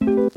Hello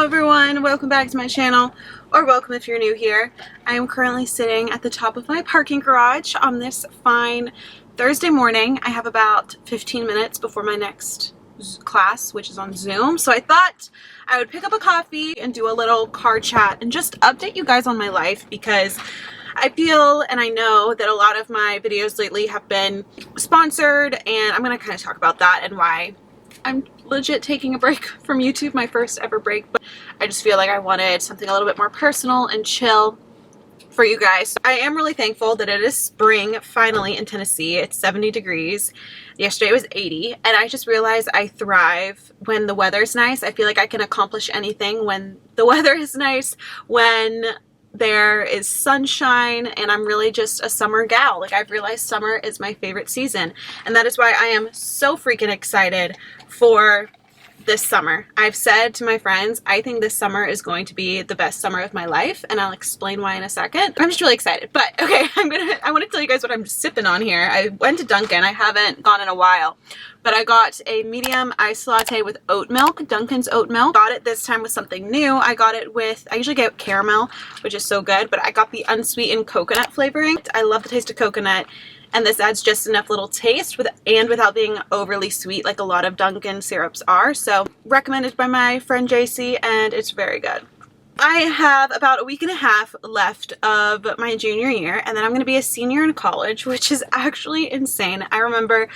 everyone, welcome back to my channel, or welcome if you're new here. I am currently sitting at the top of my parking garage on this fine Thursday morning. I have about 15 minutes before my next class, which is on Zoom, so I thought I would pick up a coffee and do a little car chat and just update you guys on my life, because I feel and I know that a lot of my videos lately have been sponsored, and I'm going to kind of talk about that and why I'm legit taking a break from YouTube, my first ever break, but I just feel like I wanted something a little bit more personal and chill for you guys. I am really thankful that it is spring finally in Tennessee. It's 70 degrees. Yesterday it was 80, and I just realized I thrive when the weather's nice. I feel like I can accomplish anything when the weather is nice, when there is sunshine, and I'm really just a summer gal. Like, I've realized summer is my favorite season, and that is why I am so freaking excited for this summer. I've said to my friends, I think this summer is going to be the best summer of my life, and I'll explain why in a second. I'm just really excited. But okay, I want to tell you guys what I'm sipping on here. I went to Dunkin'. I haven't gone in a while, but I got a medium iced latte with oat milk, Dunkin's oat milk. Got it this time with something new. I got it with, I usually get caramel, which is so good, but I got the unsweetened coconut flavoring. I love the taste of coconut, and this adds just enough little taste without being overly sweet like a lot of Dunkin' syrups are. So recommended by my friend JC, and it's very good. I have about a week and a half left of my junior year, and then I'm going to be a senior in college, which is actually insane. I remember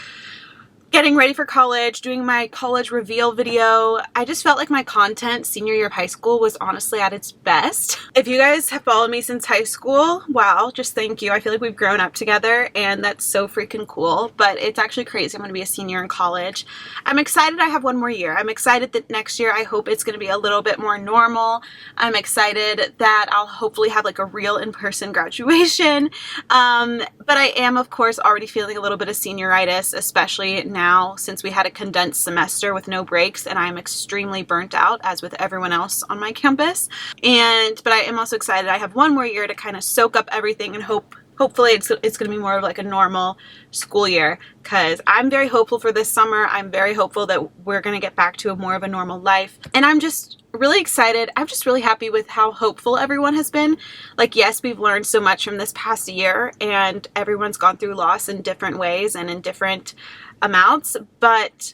getting ready for college, doing my college reveal video. I just felt like my content senior year of high school was honestly at its best. If you guys have followed me since high school, wow, just thank you. I feel like we've grown up together, and that's so freaking cool. But it's actually crazy. I'm going to be a senior in college. I'm excited I have one more year. I'm excited that next year I hope it's going to be a little bit more normal. I'm excited that I'll hopefully have like a real in-person graduation. But I am, of course, already feeling a little bit of senioritis, especially now since we had a condensed semester with no breaks, and I'm extremely burnt out, as with everyone else on my campus. But I am also excited I have one more year to kind of soak up everything, and hopefully it's going to be more of like a normal school year, because I'm very hopeful for this summer. I'm very hopeful that we're going to get back to more of a normal life, and I'm just really excited. I'm just really happy with how hopeful everyone has been. Like, yes, we've learned so much from this past year, and everyone's gone through loss in different ways and in different amounts, but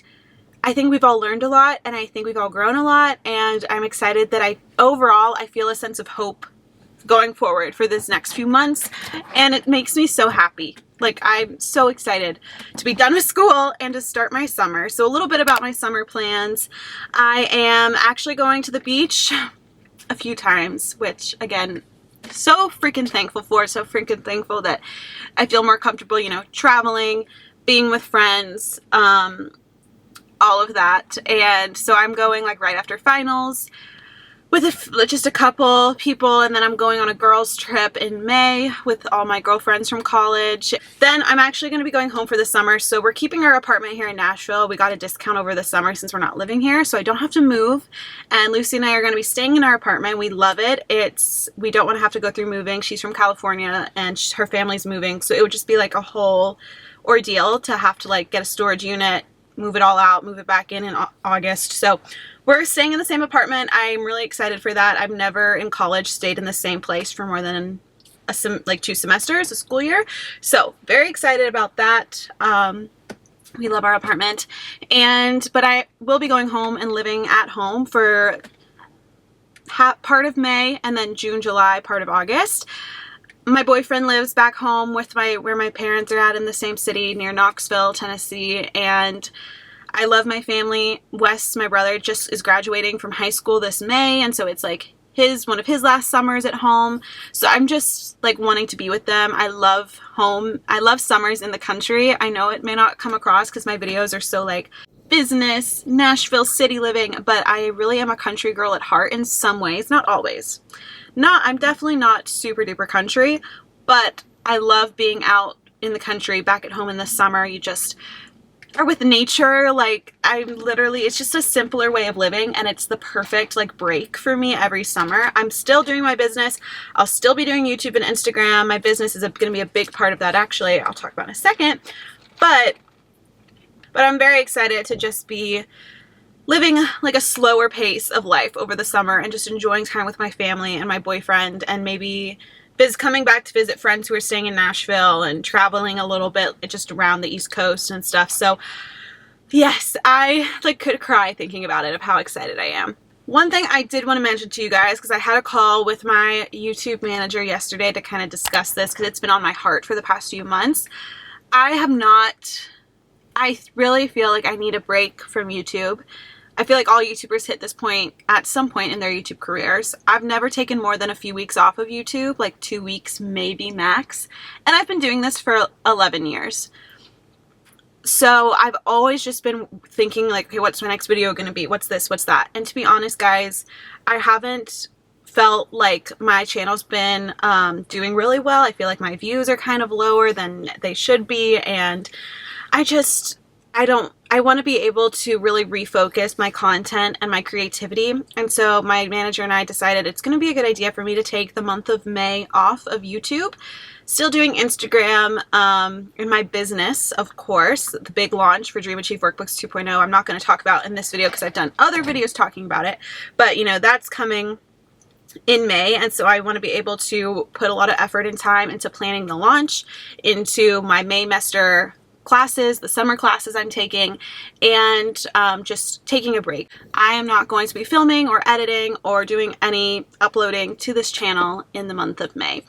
I think we've all learned a lot, and I think we've all grown a lot, and I'm excited that overall I feel a sense of hope going forward for this next few months, and it makes me so happy. Like, I'm so excited to be done with school and to start my summer. So a little bit about my summer plans. I am actually going to the beach a few times, which, again, so freaking thankful for. So freaking thankful that I feel more comfortable, you know, traveling, being with friends, all of that. And so I'm going like right after finals with just a couple people, and then I'm going on a girls trip in May with all my girlfriends from college. Then I'm actually going to be going home for the summer, so we're keeping our apartment here in Nashville. We got a discount over the summer since we're not living here, so I don't have to move, and Lucy and I are going to be staying in our apartment. We love it. We don't want to have to go through moving. She's from California, and her family's moving, so it would just be like a whole ordeal to have to like get a storage unit, move it all out, move it back in August. So we're staying in the same apartment. I'm really excited for that. I've never in college stayed in the same place for more than like 2 semesters, a school year. So very excited about that. We love our apartment, but I will be going home and living at home for part of May, and then June, July, part of August. My boyfriend lives back home with where my parents are at in the same city near Knoxville, Tennessee, and I love my family. Wes, my brother, just is graduating from high school this May, and so it's like one of his last summers at home. So I'm just like wanting to be with them. I love home. I love summers in the country. I know it may not come across because my videos are so like business, Nashville city living, but I really am a country girl at heart in some ways, not always. I'm definitely not super duper country, but I love being out in the country back at home in the summer. or with nature. Like, I'm literally, it's just a simpler way of living, and it's the perfect like break for me every summer. I'm still doing my business. I'll still be doing YouTube and Instagram. My business is going to be a big part of that, actually. I'll talk about in a second. But I'm very excited to just be living like a slower pace of life over the summer and just enjoying time with my family and my boyfriend, and maybe coming back to visit friends who are staying in Nashville and traveling a little bit just around the East Coast and stuff. So yes, I like could cry thinking about it, of how excited I am. One thing I did want to mention to you guys, because I had a call with my YouTube manager yesterday to kind of discuss this, because it's been on my heart for the past few months. I really feel like I need a break from YouTube. I feel like all YouTubers hit this point at some point in their YouTube careers. I've never taken more than a few weeks off of YouTube, like 2 weeks maybe max. And I've been doing this for 11 years. So I've always just been thinking like, okay, what's my next video going to be? What's this? What's that? And to be honest, guys, I haven't felt like my channel's been doing really well. I feel like my views are kind of lower than they should be. And I want to be able to really refocus my content and my creativity. And so my manager and I decided it's going to be a good idea for me to take the month of May off of YouTube. Still doing Instagram, in my business, of course, the big launch for Dream Achieve Workbooks 2.0. I'm not going to talk about in this video because I've done other videos talking about it, but you know, that's coming in May, and so I want to be able to put a lot of effort and time into planning the launch, into my Maymester classes, the summer classes I'm taking, and just taking a break. I am not going to be filming or editing or doing any uploading to this channel in the month of May.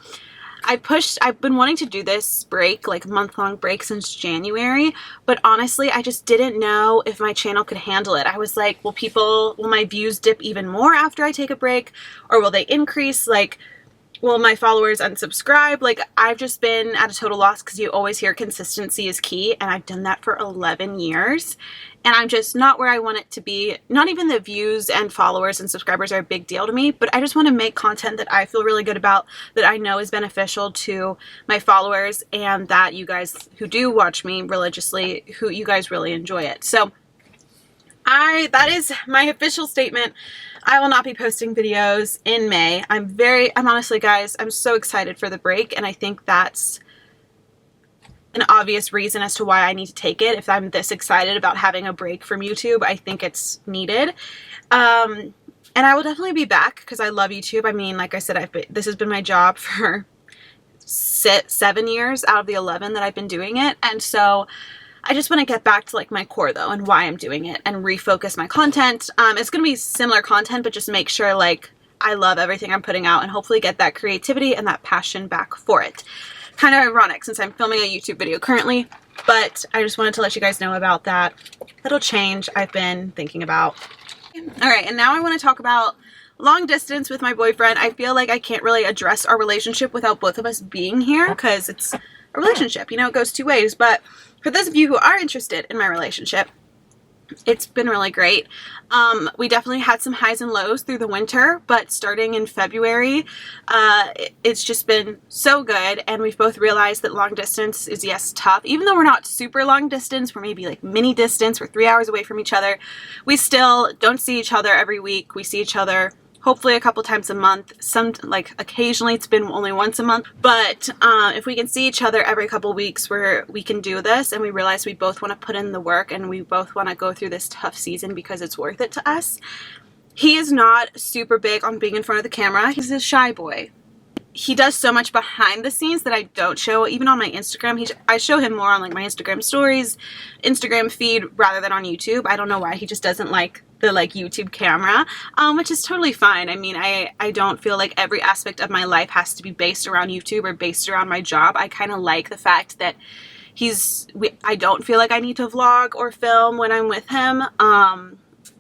I've been wanting to do this break, like month-long break, since January, but honestly, I just didn't know if my channel could handle it. I was like, will my views dip even more after I take a break, or will they increase? Like, will my followers unsubscribe? Like, I've just been at a total loss, because you always hear consistency is key, and I've done that for 11 years, and I'm just not where I want it to be. Not even the views and followers and subscribers are a big deal to me, but I just want to make content that I feel really good about, that I know is beneficial to my followers, and that you guys who do watch me religiously, who you guys really enjoy it. So that is my official statement. I will not be posting videos in May. I'm honestly, guys, I'm so excited for the break, and I think that's an obvious reason as to why I need to take it. If I'm this excited about having a break from YouTube, I think it's needed. And I will definitely be back, because I love YouTube. I mean, like I said, this has been my job for 7 years out of the 11 that I've been doing it, and so I just want to get back to like my core though, and why I'm doing it, and refocus my content. It's going to be similar content, but just make sure like I love everything I'm putting out, and hopefully get that creativity and that passion back for it. Kind of ironic since I'm filming a YouTube video currently, but I just wanted to let you guys know about that little change I've been thinking about. All right, and now I want to talk about long distance with my boyfriend. I feel like I can't really address our relationship without both of us being here, because it's a relationship, you know, it goes two ways. But for those of you who are interested in my relationship, it's been really great. We definitely had some highs and lows through the winter, but starting in February, it's just been so good. And we've both realized that long distance is, yes, tough. Even though we're not super long distance, we're maybe like mini distance, we're 3 hours away from each other. We still don't see each other every week. We see each other hopefully a couple times a month. Like occasionally it's been only once a month, but if we can see each other every couple weeks, we can do this. And we realize we both want to put in the work, and we both want to go through this tough season because it's worth it to us. He is not super big on being in front of the camera. He's a shy boy. He does so much behind the scenes that I don't show, even on my Instagram. I show him more on like my Instagram stories, Instagram feed, rather than on YouTube. I don't know why. He just doesn't like the YouTube camera, which is totally fine. I mean, I don't feel like every aspect of my life has to be based around YouTube or based around my job. I kind of like the fact that I don't feel like I need to vlog or film when I'm with him.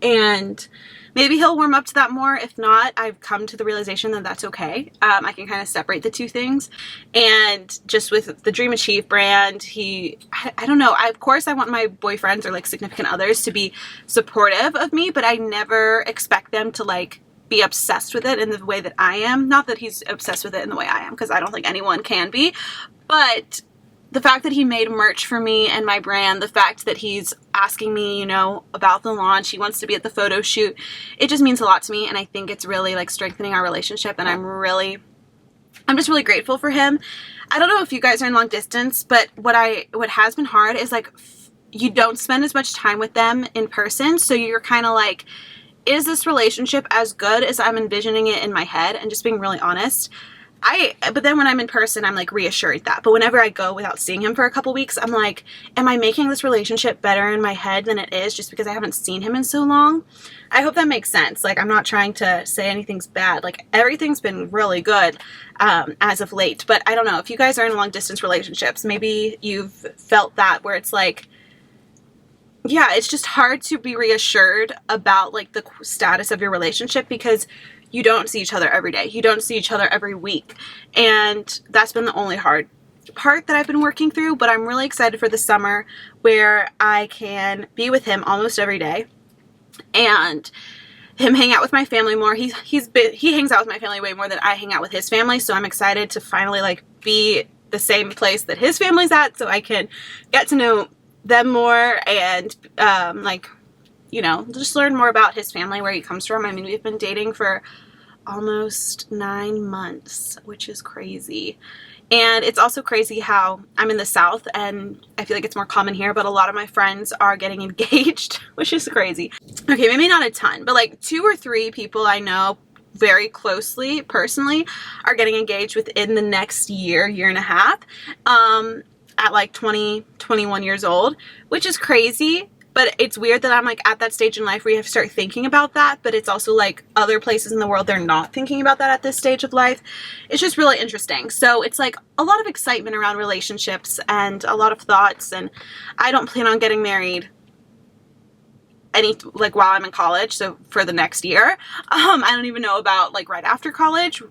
And maybe he'll warm up to that more. If not, I've come to the realization that that's okay. I can kind of separate the two things. And just with the Dream Achieve brand, I don't know. Of course, I want my boyfriends or like significant others to be supportive of me, but I never expect them to like be obsessed with it in the way that I am. Not that he's obsessed with it in the way I am, because I don't think anyone can be. But the fact that he made merch for me and my brand, the fact that he's asking me, you know, about the launch, he wants to be at the photo shoot, it just means a lot to me, and I think it's really like strengthening our relationship, and I'm just really grateful for him. I don't know if you guys are in long distance, but what has been hard is like you don't spend as much time with them in person, so you're kind of like, is this relationship as good as I'm envisioning it in my head? And just being really honest, but then when I'm in person, I'm like reassured that. But whenever I go without seeing him for a couple weeks, I'm like, am I making this relationship better in my head than it is just because I haven't seen him in so long? I hope that makes sense. Like, I'm not trying to say anything's bad. Like, everything's been really good as of late. But I don't know, if you guys are in long distance relationships, maybe you've felt that where it's like, yeah, it's just hard to be reassured about like the status of your relationship because you don't see each other every day. You don't see each other every week. And that's been the only hard part that I've been working through. But I'm really excited for the summer where I can be with him almost every day and him hang out with my family more. He hangs out with my family way more than I hang out with his family. So I'm excited to finally like be the same place that his family's at so I can get to know them more and like, you know, just learn more about his family, where he comes from. I mean, we've been dating for almost 9 months, which is crazy. And it's also crazy how I'm in the South and I feel like it's more common here, but a lot of my friends are getting engaged, which is crazy. Okay, maybe not a ton, but like 2 or 3 people I know very closely, personally, are getting engaged within the next year, year and a half, at like 20, 21 years old, which is crazy. But it's weird that I'm like at that stage in life where you have to start thinking about that. But it's also like other places in the world, they're not thinking about that at this stage of life. It's just really interesting. So it's like a lot of excitement around relationships and a lot of thoughts. And I don't plan on getting married while I'm in college. So for the next year, I don't even know about like right after college.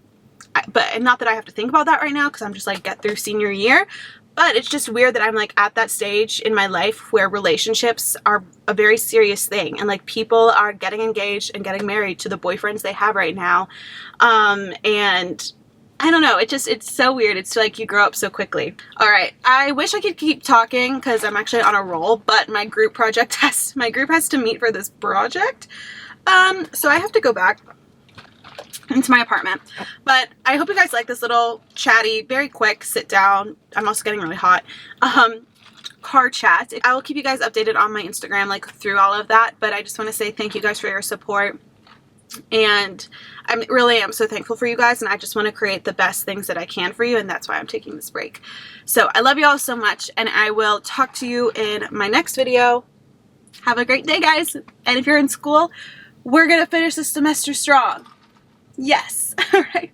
But not that I have to think about that right now because I'm just like get through senior year. But it's just weird that I'm like at that stage in my life where relationships are a very serious thing. And like people are getting engaged and getting married to the boyfriends they have right now. And I don't know, it's so weird. It's like you grow up so quickly. All right, I wish I could keep talking because I'm actually on a roll, but my group has to meet for this project. So I have to go back into my apartment, but I hope you guys like this little chatty, very quick sit down, I'm also getting really hot, car chat. I will keep you guys updated on my Instagram like through all of that, but I just want to say thank you guys for your support, and I really am so thankful for you guys, and I just want to create the best things that I can for you, and that's why I'm taking this break. So I love you all so much, and I will talk to you in my next video. Have a great day, guys, and if you're in school, we're gonna finish the semester strong. Yes. All right.